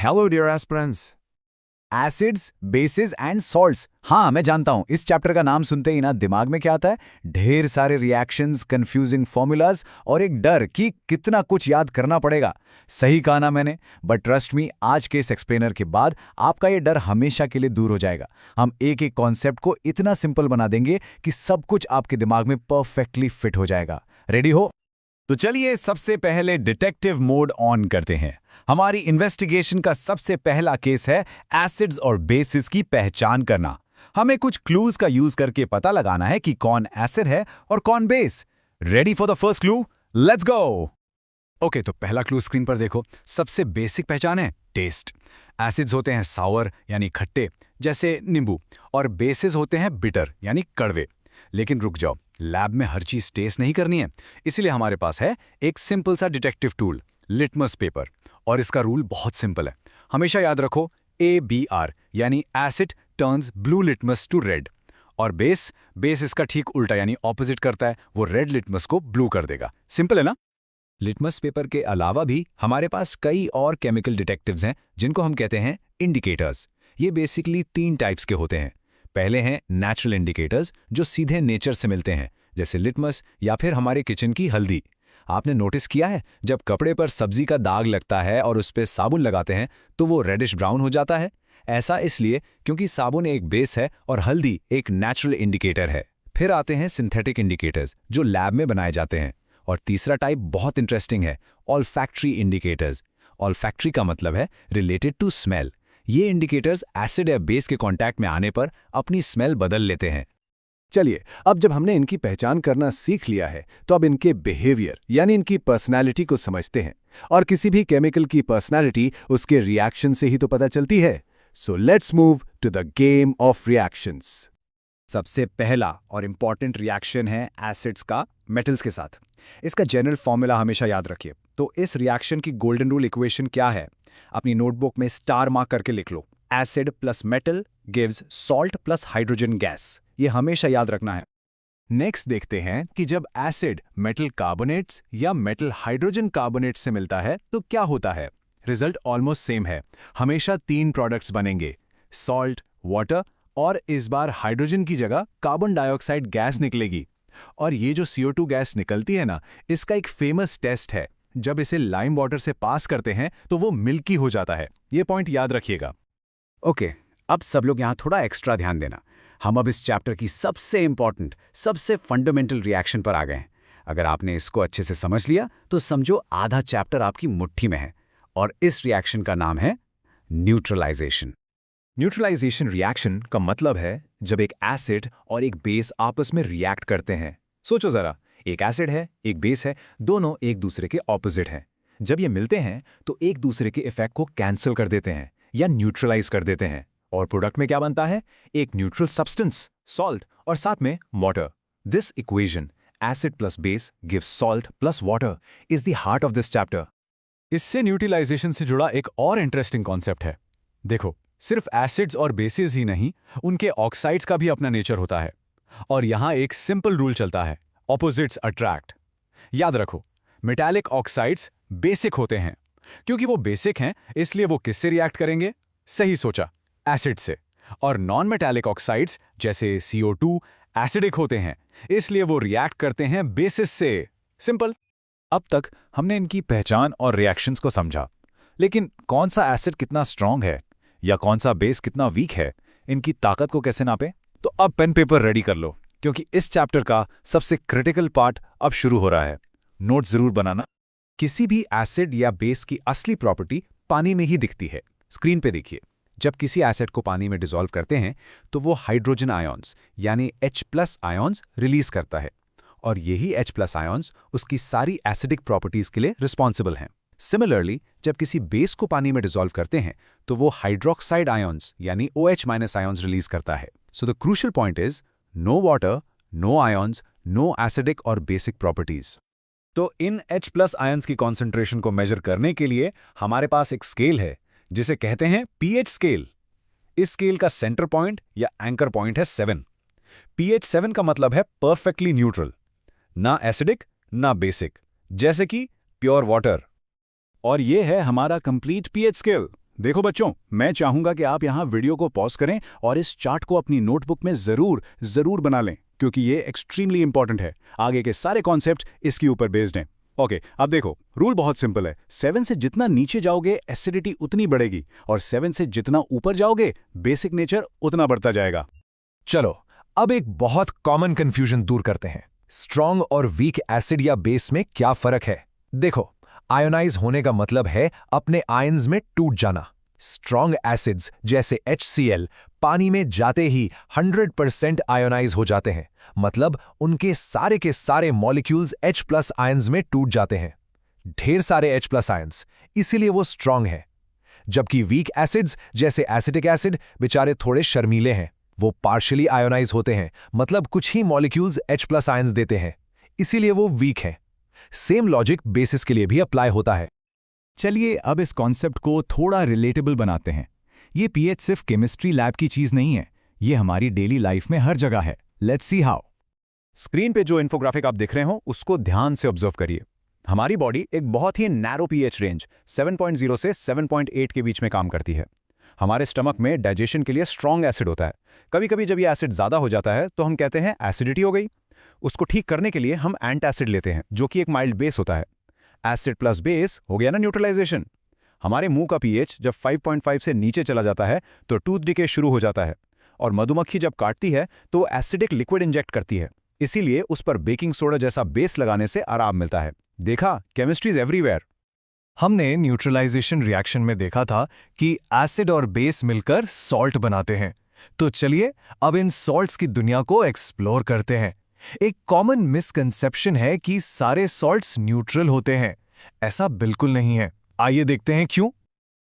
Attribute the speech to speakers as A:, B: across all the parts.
A: Hello dear aspirants.
B: Acids, bases and salts. हाँ, मैं जानता हूँ, इस चैप्टर का नाम सुनते ही ना दिमाग में क्या आता है? ढेर सारे रिएक्शंस, कंफ्यूजिंग फॉर्मूलाज और एक डर कि कितना कुछ याद करना पड़ेगा। सही कहा ना मैंने? बट ट्रस्ट मी, आज के इस एक्सप्लेनर के बाद आपका ये डर हमेशा के लिए दूर हो जाएगा। हम एक एक कॉन्सेप्ट को इतना सिंपल बना देंगे कि सब कुछ आपके दिमाग में परफेक्टली फिट हो जाएगा। रेडी हो? तो चलिए सबसे पहले डिटेक्टिव मोड ऑन करते हैं। हमारी इन्वेस्टिगेशन का सबसे पहला केस है एसिड्स और बेसिस की पहचान करना। हमें कुछ क्लूज का यूज करके पता लगाना है कि कौन एसिड है और कौन base. Ready for the first clue? Let's go. Okay, तो पहला क्लू स्क्रीन पर देखो। सबसे बेसिक पहचान है टेस्ट। एसिड्स होते हैं सावर यानी खट्टे, जैसे नींबू, और बेसिस होते हैं बिटर यानी कड़वे। लेकिन रुक जाओ, लैब में हर चीज टेस्ट नहीं करनी है। इसीलिए हमारे पास है एक सिंपल सा डिटेक्टिव टूल, लिटमस पेपर। और इसका रूल बहुत सिंपल है, हमेशा याद रखो ABR यानी acid turns blue litmus to red. और बेस इसका ठीक उल्टा यानी ऑपोजिट करता है, वो रेड लिटमस को ब्लू कर देगा। सिंपल है ना? लिटमस पेपर के अलावा भी हमारे पास कई और केमिकल डिटेक्टिव्स हैं जिनको हम कहते हैं इंडिकेटर्स। ये बेसिकली 3 टाइप्स के होते हैं। पहले हैं नेचुरल इंडिकेटर्स, जो सीधे नेचर से मिलते हैं, जैसे लिटमस या फिर हमारे किचन की हल्दी। आपने नोटिस किया है, जब कपड़े पर सब्जी का दाग लगता है और उस पर साबुन लगाते हैं तो वो रेडिश ब्राउन हो जाता है। ऐसा इसलिए क्योंकि साबुन एक बेस है और हल्दी एक नेचुरल इंडिकेटर है। फिर आते हैं सिंथेटिक इंडिकेटर्स, जो लैब में बनाए जाते हैं। और तीसरा टाइप बहुत इंटरेस्टिंग है, ऑल्फैक्टरी इंडिकेटर्स। ऑल्फैक्टरी का मतलब है रिलेटेड टू स्मेल। ये इंडिकेटर्स एसिड या बेस के कांटेक्ट में आने पर अपनी स्मेल बदल लेते हैं।
A: चलिए, अब जब हमने इनकी पहचान करना सीख लिया है तो अब इनके बिहेवियर यानी इनकी पर्सनालिटी को समझते हैं। और किसी भी केमिकल की पर्सनालिटी उसके रिएक्शन से ही तो पता चलती है। So let's move to the game of reactions.
B: सबसे पहला और इंपॉर्टेंट रिएक्शन है एसिड्स का मेटल्स के साथ। इसका जनरल फॉर्मूला हमेशा याद रखिए। तो इस रिएक्शन की गोल्डन रूल इक्वेशन क्या है? अपनी नोटबुक में स्टार मार्क करके लिख लो। Acid plus metal gives salt plus hydrogen gas. ये हमेशा याद रखना है।
A: नेक्स्ट देखते हैं कि जब एसिड मेटल कार्बोनेट्स या मेटल हाइड्रोजन कार्बोनेट से मिलता है तो क्या होता है। रिजल्ट ऑलमोस्ट सेम है, हमेशा 3 प्रोडक्ट्स बनेंगे, सॉल्ट, वाटर और इस बार हाइड्रोजन की जगह कार्बन डाइऑक्साइड गैस निकलेगी। और ये जो CO2 गैस निकलती है ना, इसका एक फेमस टेस्ट है। जब इसे लाइम वाटर से पास करते हैं तो वो मिल्की हो जाता है। ये पॉइंट याद रखिएगा।
B: ओके, अब सब लोग यहाँ थोड़ा एक्स्ट्रा ध्यान देना। हम अब इस चैप्टर की सबसे इंपॉर्टेंट, सबसे फंडामेंटल रिएक्शन पर आ गए हैं। अगर आपने इसको अच्छे से समझ लिया तो समझो आधा चैप्टर आपकी मुट्ठी में है। और इस रिएक्शन का नाम है न्यूट्रलाइजेशन।
A: न्यूट्रलाइजेशन रिएक्शन का मतलब है जब एक एसिड और एक बेस आपस में रिएक्ट करते हैं। सोचो जरा, एक एसिड है, एक बेस है, दोनों एक दूसरे के ऑपोजिट हैं। जब ये मिलते हैं तो एक दूसरे के इफेक्ट को कैंसिल कर देते हैं या न्यूट्रलाइज कर देते हैं। और प्रोडक्ट में क्या बनता है? एक न्यूट्रल सब्सटेंस, सॉल्ट, और साथ में water. This equation, acid plus base gives salt plus water, is the heart of this chapter. इससे न्यूट्रलाइजेशन से जुड़ा एक और इंटरेस्टिंग कॉन्सेप्ट है। देखो, सिर्फ एसिड्स और बेसिस ही नहीं, उनके ऑक्साइड्स का भी अपना नेचर होता है। और यहां एक सिंपल रूल चलता है, ऑपोजिट्स अट्रैक्ट। याद रखो, मेटालिक ऑक्साइड्स बेसिक होते हैं। क्योंकि वो बेसिक हैं, इसलिए वो किससे रिएक्ट करेंगे? सही सोचा, एसिड से। और नॉन मेटालिक ऑक्साइड्स जैसे CO2 एसिडिक होते हैं, इसलिए वो रिएक्ट करते हैं बेसिस से। सिंपल। अब तक हमने इनकी पहचान और रिएक्शंस को समझा, लेकिन कौन सा एसिड कितना स्ट्रांग है या कौन सा बेस कितना वीक है, इनकी ताकत को कैसे नापे? तो अब पेन पेपर रेडी कर लो, क्योंकि इस चैप्टर का सबसे क्रिटिकल पार्ट अब शुरू हो रहा है। नोट जरूर बनाना। किसी भी एसिड या बेस की असली प्रॉपर्टी पानी में ही दिखती है। स्क्रीन पे देखिए, जब किसी एसिड को पानी में डिसॉल्व करते हैं तो वो हाइड्रोजन आयॉन्स यानी H+ आयॉन्स रिलीज करता है। और यही H+ आयॉन्स उसकी सारी एसिडिक प्रॉपर्टीज के लिए रिस्पॉन्सिबल हैं। सिमिलरली, जब किसी बेस को पानी में डिसॉल्व करते हैं तो वो हाइड्रोक्साइड आयॉन्स यानी OH- आयॉन्स रिलीज करता है। So the crucial point is no water, no ions, no acidic और बेसिक प्रॉपर्टीज। तो इन H+ आयन्स की कॉन्सेंट्रेशन को मेजर करने के लिए हमारे पास एक स्केल है जिसे कहते हैं pH स्केल। इस स्केल का सेंटर पॉइंट या एंकर पॉइंट है 7। pH 7 का मतलब है परफेक्टली न्यूट्रल, ना एसिडिक ना बेसिक, जैसे कि प्योर वाटर। और ये है हमारा कंप्लीट pH स्केल।
B: देखो बच्चों, मैं चाहूंगा कि आप यहाँ वीडियो को पॉज करें और इस चार्ट को अपनी नोटबुक में जरूर बना लें, क्योंकि ये एक्सट्रीमली इंपॉर्टेंट है। आगे के सारे कॉन्सेप्ट इसके ऊपर बेस्ड हैं। ओके, अब देखो, रूल बहुत सिंपल है। 7 से जितना नीचे जाओगे एसिडिटी उतनी बढ़ेगी, और 7 से जितना ऊपर जाओगे बेसिक नेचर उतना बढ़ता जाएगा।
A: चलो अब एक बहुत कॉमन कंफ्यूजन दूर करते हैं। स्ट्रॉन्ग और वीक एसिड या बेस में क्या फर्क है? देखो, आयोनाइज होने का मतलब है अपने आयंस में टूट जाना। स्ट्रॉन्ग एसिड्स जैसे HCl पानी में जाते ही 100% आयोनाइज हो जाते हैं, मतलब उनके सारे के सारे मॉलिक्यूल्स H+ आयंस में टूट जाते हैं। ढेर सारे H+ आयंस, इसीलिए वो स्ट्रॉन्ग है। जबकि वीक एसिड्स जैसे एसिटिक एसिड बेचारे थोड़े शर्मीले हैं, वो पार्शियली आयोनाइज होते हैं, मतलब कुछ ही मॉलिक्यूल्स H+ आयंस देते हैं, इसीलिए वो वीक हैं। सेम लॉजिक बेसिस के लिए भी अप्लाई होता है।
B: चलिए अब इस कॉन्सेप्ट को थोड़ा रिलेटेबल बनाते हैं। ये पीएच सिर्फ केमिस्ट्री लैब की चीज नहीं है, ये हमारी डेली लाइफ में हर जगह है। Let's see how.
A: स्क्रीन पे जो इन्फोग्राफिक आप देख रहे हो उसको ध्यान से ऑब्जर्व करिए। हमारी बॉडी एक बहुत ही नैरो पीएच रेंज 7.0 से 7.8 के बीच में काम करती है। हमारे स्टमक में डाइजेशन के लिए स्ट्रॉन्ग एसिड होता है। कभी कभी जब ये एसिड ज़्यादा हो जाता है तो हम कहते हैं एसिडिटी हो गई। उसको ठीक करने के लिए हम एंटासिड लेते हैं, जो कि एक माइल्ड बेस होता है। एसिड प्लस बेस हो गया ना न्यूट्रलाइजेशन। हमारे मुंह का पीएच जब 5.5 से नीचे चला जाता है तो टूथ डिके शुरू हो जाता है, और मधुमक्खी जब काटती है तो एसिडिक लिक्विड इंजेक्ट करती है। इसीलिए उस पर बेकिंग सोडा जैसा बेस लगाने से आराम मिलता है। देखा, केमिस्ट्री इज एवरीवेयर।
C: हमने न्यूट्रलाइजेशन रिएक्शन में देखा था कि एसिड और बेस मिलकर सॉल्ट बनाते हैं। तो चलिए अब इन सॉल्ट्स की दुनिया को एक्सप्लोर करते हैं। एक कॉमन मिसकंसेप्शन है कि सारे सॉल्ट्स न्यूट्रल होते हैं। ऐसा बिल्कुल नहीं है। आइए देखते हैं क्यों।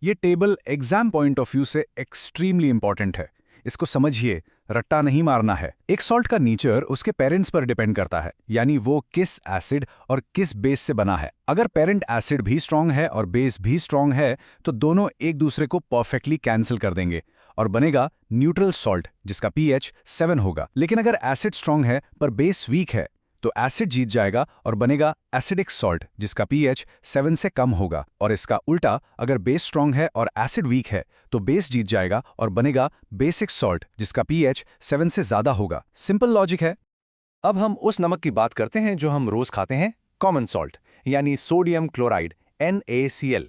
B: ये table exam point of view से एक्सट्रीमली इंपॉर्टेंट है। इसको समझिए, रट्टा नहीं मारना है। एक सॉल्ट का नेचर उसके पेरेंट्स पर डिपेंड करता है, यानी वो किस एसिड और किस बेस से बना है। अगर पेरेंट एसिड भी स्ट्रांग है और बेस भी स्ट्रांग है तो दोनों एक दूसरे को परफेक्टली कैंसिल कर देंगे और बनेगा न्यूट्रल सॉल्ट, जिसका pH 7 होगा। लेकिन अगर एसिड स्ट्रांग है पर बेस वीक है तो एसिड जीत जाएगा और बनेगा एसिडिक सॉल्ट, जिसका pH 7 से कम होगा। और इसका उल्टा, अगर बेस स्ट्रांग है और एसिड वीक है तो बेस जीत जाएगा और बनेगा बेसिक सॉल्ट, जिसका pH 7 से ज्यादा होगा। सिंपल लॉजिक है।
A: अब हम उस नमक की बात करते हैं जो हम रोज खाते हैं, कॉमन सॉल्ट, यानी सोडियम क्लोराइड NaCl।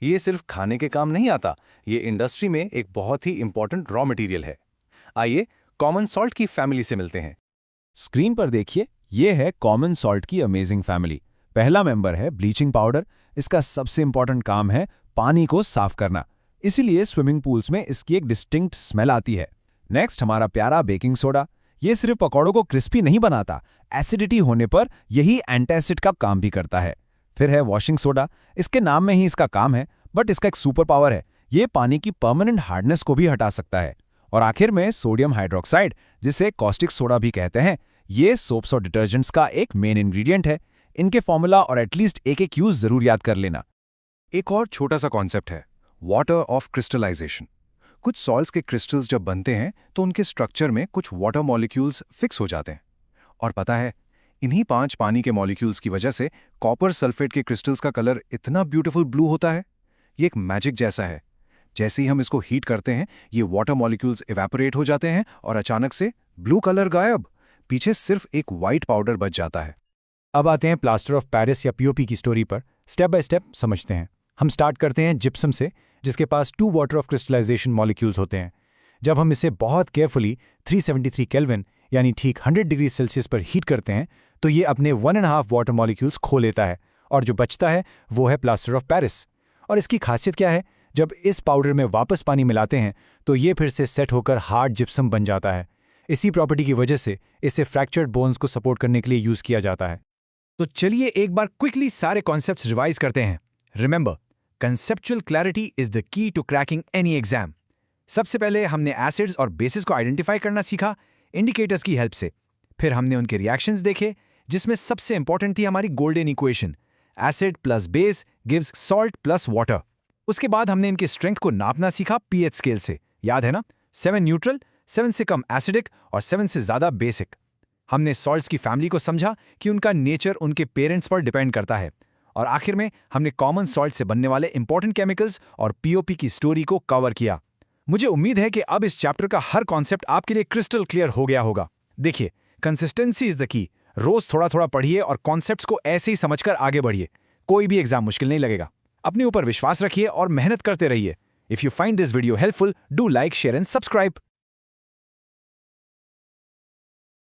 A: ये सिर्फ खाने के काम नहीं आता, ये इंडस्ट्री में एक बहुत ही इंपॉर्टेंट रॉ मटेरियल है। आइए कॉमन सॉल्ट की फैमिली से मिलते हैं।
C: स्क्रीन पर देखिए, ये है कॉमन सॉल्ट की अमेजिंग फैमिली। पहला मेंबर है ब्लीचिंग पाउडर। इसका सबसे इंपॉर्टेंट काम है पानी को साफ करना, इसीलिए स्विमिंग पूल्स में इसकी एक डिस्टिंक्ट स्मेल आती है। नेक्स्ट हमारा प्यारा बेकिंग सोडा। ये सिर्फ पकौड़ों को क्रिस्पी नहीं बनाता, एसिडिटी होने पर यही एंटासिड का काम भी करता है। फिर है वॉशिंग सोडा। इसके नाम में ही इसका काम है, बट इसका एक सुपर पावर है, ये पानी की परमानेंट हार्डनेस को भी हटा सकता है। और आखिर में सोडियम हाइड्रोक्साइड, जिसे कॉस्टिक सोडा भी कहते हैं, ये सोप्स और डिटर्जेंट्स का एक मेन इंग्रेडिएंट है। इनके फॉर्मूला और एटलीस्ट एक यूज जरूर याद कर लेना।
A: एक और छोटा सा कॉन्सेप्ट है, वाटर ऑफ क्रिस्टलाइजेशन। कुछ सॉल्ट्स के क्रिस्टल्स जब बनते हैं तो उनके स्ट्रक्चर में कुछ वाटर मॉलिक्यूल्स फिक्स हो जाते हैं। और पता है, इन्हीं 5 पानी के मॉलिक्यूल्स की वजह से कॉपर सल्फेट के क्रिस्टल्स का कलर इतना ब्यूटीफुल ब्लू होता है। ये एक मैजिक जैसा है। जैसे ही हम इसको हीट करते हैं, ये वाटर मॉलिक्यूल्स इवेपोरेट हो जाते हैं और अचानक से ब्लू कलर गायब, पीछे सिर्फ एक वाइट पाउडर बच जाता है।
C: अब आते हैं प्लास्टर ऑफ पेरिस या POP की स्टोरी पर। स्टेप बाय स्टेप समझते हैं। हम स्टार्ट करते हैं जिप्सम से, जिसके पास 2 वाटर ऑफ क्रिस्टलाइजेशन मॉलिक्यूल्स होते हैं। जब हम इसे बहुत केयरफुली 373 केल्विन यानी ठीक 100 डिग्री सेल्सियस पर हीट करते हैं तो ये अपने 1.5 वाटर मॉलिक्यूल्स खो लेता है, और जो बचता है वो है प्लास्टर ऑफ पेरिस। और इसकी खासियत क्या है? जब इस पाउडर में वापस पानी मिलाते हैं तो ये फिर से सेट होकर हार्ड जिप्सम बन जाता है। इसी प्रॉपर्टी की वजह से इसे फ्रैक्चर्ड बोन्स को सपोर्ट करने के लिए यूज किया जाता है। तो चलिए एक बार क्विकली सारे कॉन्सेप्ट्स रिवाइज करते हैं। Remember, conceptual clarity is the key to cracking any exam. सबसे पहले हमने एसिड्स और बेसिस को आइडेंटिफाई करना सीखा इंडिकेटर्स की हेल्प से। फिर हमने उनके रिएक्शंस देखे, जिसमें सबसे इंपॉर्टेंट थी हमारी golden equation, acid plus base gives salt plus water. उसके बाद हमने इनके स्ट्रेंथ को नापना सीखा पीएच स्केल से। याद है ना, 7 न्यूट्रल, 7 से कम एसिडिक और 7 से ज्यादा बेसिक। हमने सॉल्ट्स की फैमिली को समझा कि उनका नेचर उनके पेरेंट्स पर डिपेंड करता है, और आखिर में हमने कॉमन सॉल्ट से बनने वाले इंपॉर्टेंट केमिकल्स और पीओपी की स्टोरी को कवर किया। मुझे उम्मीद है कि अब इस चैप्टर का हर कॉन्सेप्ट आपके लिए क्रिस्टल क्लियर हो गया होगा। देखिए, कंसिस्टेंसी इज द की। रोज थोड़ा थोड़ा पढ़िए और कॉन्सेप्ट्स को ऐसे ही समझकर आगे बढ़िए। कोई भी एग्जाम मुश्किल नहीं लगेगा। अपने ऊपर विश्वास रखिए और मेहनत करते रहिए। If you find this video helpful, do like, share and subscribe.